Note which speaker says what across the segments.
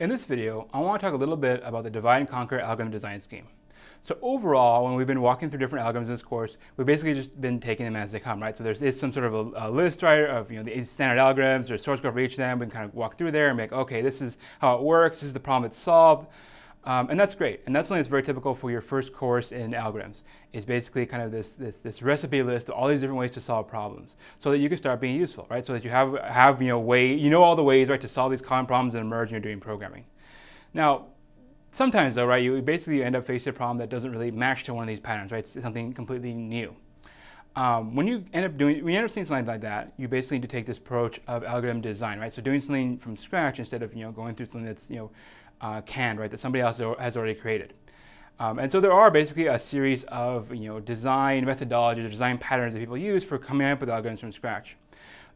Speaker 1: In this video, I want to talk a little bit about the divide and conquer algorithm design scheme. So overall, when we've been walking through different algorithms in this course, we've basically just been taking them as they come, right? So there's some sort of a list, right, of the standard algorithms. There's source code for each of them. We can kind of walk through there and be like, okay, this is how it works. This is the problem it's solved. And that's great. And that's something that's very typical for your first course in algorithms, is basically kind of this recipe list of all these different ways to solve problems so that you can start being useful, right? So that you have all the ways, right, to solve these common problems that emerge when you're doing programming. Now, sometimes though, right, you basically end up facing a problem that doesn't really match to one of these patterns, right? It's something completely new. When you end up seeing something like that, you basically need to take this approach of algorithm design, right? So doing something from scratch instead of going through something that's canned, right, that somebody else has already created. And so there are basically a series of design methodologies or design patterns that people use for coming up with algorithms from scratch.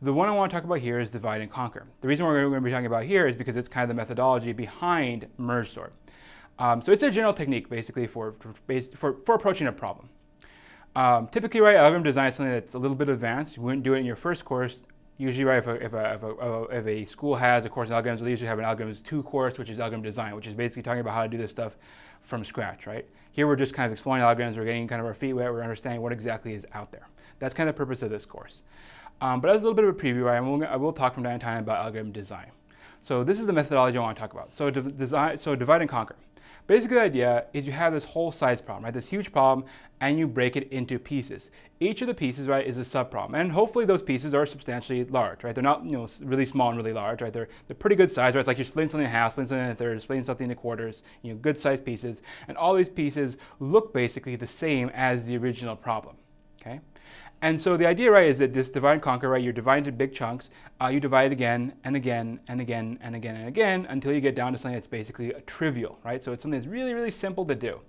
Speaker 1: The one I want to talk about here is divide and conquer. The reason we're going to be talking about here is because it's kind of the methodology behind merge sort. So it's a general technique basically for approaching a problem. Typically, right, algorithm design is something that's a little bit advanced. You wouldn't do it in your first course. Usually, right, if a school has a course in algorithms, they usually have an algorithms 2 course, which is algorithm design, which is basically talking about how to do this stuff from scratch, right? Here we're just kind of exploring algorithms, we're getting kind of our feet wet, we're understanding what exactly is out there. That's kind of the purpose of this course. But as a little bit of a preview, right, I will talk from time to time about algorithm design. So this is the methodology I want to talk about. So divide and conquer. Basically, the idea is you have this whole size problem, right? This huge problem, and you break it into pieces. Each of the pieces, right, is a subproblem, and hopefully those pieces are substantially large, right? They're not, really small and really large, right? They're pretty good size, right? It's like you're splitting something in half, splitting something in thirds, splitting something into quarters, good sized pieces, and all these pieces look basically the same as the original problem, okay? And so the idea, right, is that this divide and conquer, right, you're dividing into big chunks. You divide again and again and again and again and again until you get down to something that's basically trivial, right? So it's something that's really, really simple to do.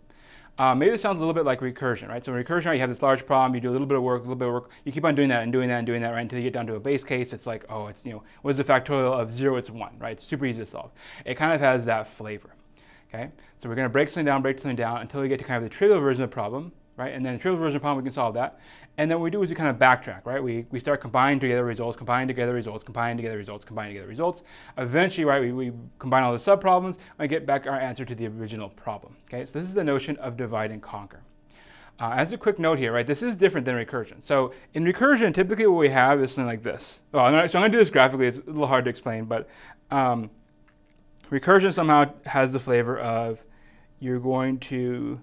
Speaker 1: Maybe this sounds a little bit like recursion, right? So in recursion, right, you have this large problem, you do a little bit of work, you keep on doing that and doing that and doing that, right, until you get down to a base case. It's like, oh, it's, what is the factorial of 0? It's 1, right? It's super easy to solve. It kind of has that flavor, okay? So we're going to break something down until we get to kind of the trivial version of the problem, right? And then the trivial version of the problem, we can solve that. And then what we do is we kind of backtrack, right? We start combining together results, combining together results, combining together results, combining together results. Eventually, right, we combine all the subproblems and get back our answer to the original problem, okay? So this is the notion of divide and conquer. As a quick note here, right, this is different than recursion. So in recursion, typically what we have is something like this. Well, I'm going to do this graphically. It's a little hard to explain, but recursion somehow has the flavor of you're going to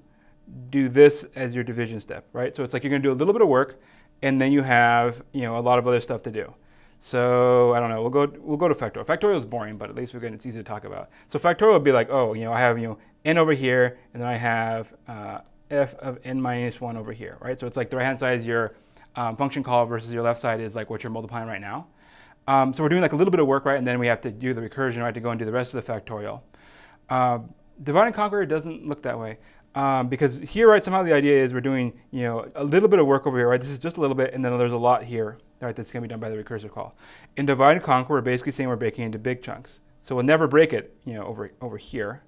Speaker 1: do this as your division step, right? So it's like you're going to do a little bit of work, and then you have a lot of other stuff to do. So I don't know. We'll go to factorial. Factorial is boring, but at least it's easy to talk about. So factorial would be like, oh, I have n over here, and then I have f of n minus 1 over here, right? So it's like the right hand side is your function call versus your left side is like what you're multiplying right now. So we're doing like a little bit of work, right? And then we have to do the recursion, right, to go and do the rest of the factorial. Divide and conquer doesn't look that way. Because here, right, somehow the idea is we're doing, a little bit of work over here, right? This is just a little bit, and then there's a lot here, right, that's going to be done by the recursive call. In divide and conquer, we're basically saying we're breaking into big chunks. So we'll never break it, over here,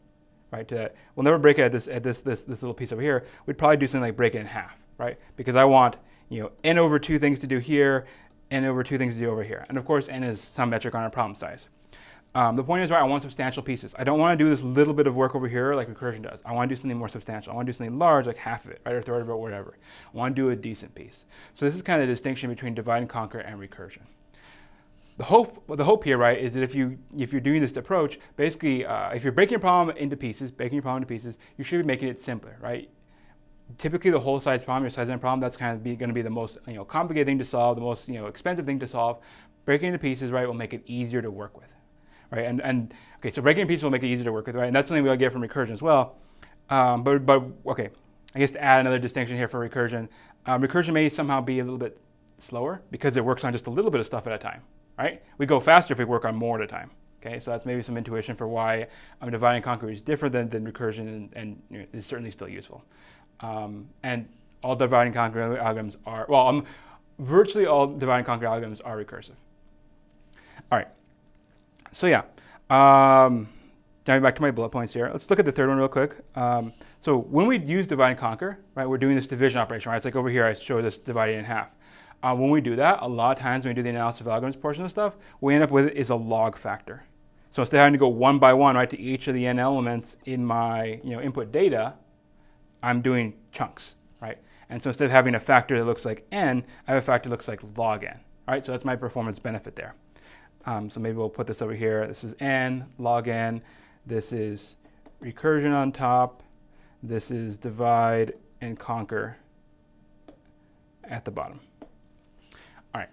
Speaker 1: right? We'll never break it at this little piece over here. We'd probably do something like break it in half, right? Because I want, n over 2 things to do here, n over 2 things to do over here. And of course, n is some metric on our problem size. The point is, right, I want substantial pieces. I don't want to do this little bit of work over here like recursion does. I want to do something more substantial. I want to do something large, like half of it, right, or a third of it, whatever. I want to do a decent piece. So this is kind of the distinction between divide and conquer and recursion. The hope here, right, is that if you're doing this approach, basically, if you're breaking your problem into pieces, you should be making it simpler, right? Typically, the whole size problem, your size end problem, that's kind of going to be the most complicated thing to solve, the most expensive thing to solve. Breaking into pieces, right, will make it easier to work with. Right, okay, so breaking in pieces will make it easier to work with, right? And that's something we'll get from recursion as well. But okay, I guess to add another distinction here for recursion, recursion may somehow be a little bit slower because it works on just a little bit of stuff at a time, right? We go faster if we work on more at a time. Okay, so that's maybe some intuition for why divide and conquer is different than recursion and is certainly still useful. And all divide and conquer algorithms are, virtually all divide and conquer algorithms are recursive. All right. So yeah, diving back to my bullet points here. Let's look at the third one real quick. So when we use divide and conquer, right, we're doing this division operation, right? It's like over here, I show this divided in half. When we do that, a lot of times when we do the analysis of algorithms portion of stuff, what we end up with is a log factor. So instead of having to go one by one, right, to each of the n elements in my input data, I'm doing chunks, right? And so instead of having a factor that looks like n, I have a factor that looks like log n, right? So that's my performance benefit there. So maybe we'll put this over here. This is n, log n. This is recursion on top. This is divide and conquer at the bottom. All right.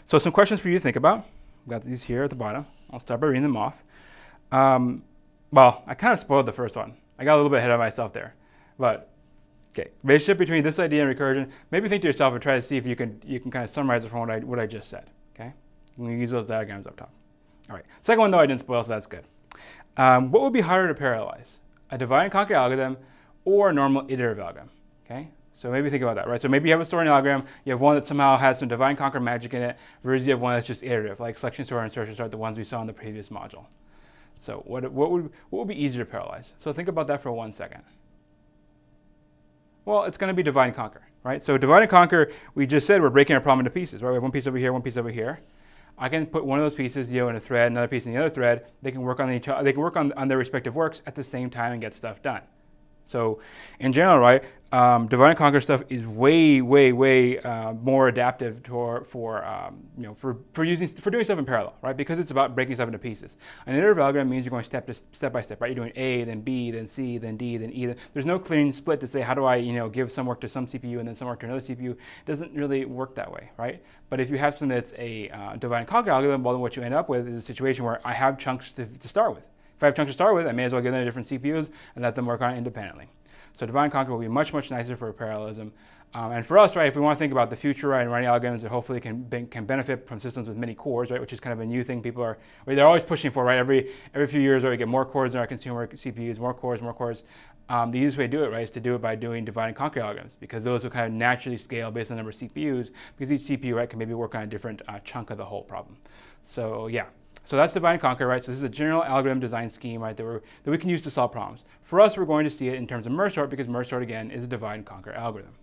Speaker 1: So some questions for you to think about. I've got these here at the bottom. I'll start by reading them off. Well, I kind of spoiled the first one. I got a little bit ahead of myself there. But, okay, relationship between this idea and recursion. Maybe think to yourself and try to see if you can kind of summarize it from what I just said. Okay? I'm going to use those diagrams up top. All right. Second one, though, I didn't spoil, so that's good. What would be harder to parallelize? A divide and conquer algorithm or a normal iterative algorithm? Okay? So maybe think about that, right? So maybe you have a storing algorithm, you have one that somehow has some divide and conquer magic in it, versus you have one that's just iterative, like selection sort and insertion sort, the ones we saw in the previous module. So what would be easier to parallelize? So think about that for 1 second. Well, it's going to be divide and conquer, right? So divide and conquer, we just said we're breaking our problem into pieces, right? We have one piece over here, one piece over here. I can put one of those pieces, in a thread, another piece in the other thread. They can work on their respective works at the same time and get stuff done. So in general, right, divide and conquer stuff is way more adaptive for doing stuff in parallel, right? Because it's about breaking stuff into pieces. An iterative algorithm means you're going step by step, right? You're doing A, then B, then C, then D, then E. There's no clean split to say how do I give some work to some CPU and then some work to another CPU. It doesn't really work that way, right? But if you have something that's a divide and conquer algorithm, well, then what you end up with is a situation where I have chunks to start with. If I have chunks to start with, I may as well give them different CPUs and let them work on it independently. So divide and conquer will be much nicer for parallelism. And for us, right, if we want to think about the future, right, and writing algorithms that hopefully can benefit from systems with many cores, right, which is kind of a new thing they're always pushing for, right? Every few years, right, we get more cores in our consumer CPUs, more cores. The easiest way to do it, right, is to do it by doing divide and conquer algorithms, because those will kind of naturally scale based on the number of CPUs, because each CPU, right, can maybe work on a different chunk of the whole problem. So yeah. So that's divide and conquer, right? So this is a general algorithm design scheme, right, that we can use to solve problems. For us, we're going to see it in terms of merge sort, because merge sort, again, is a divide and conquer algorithm.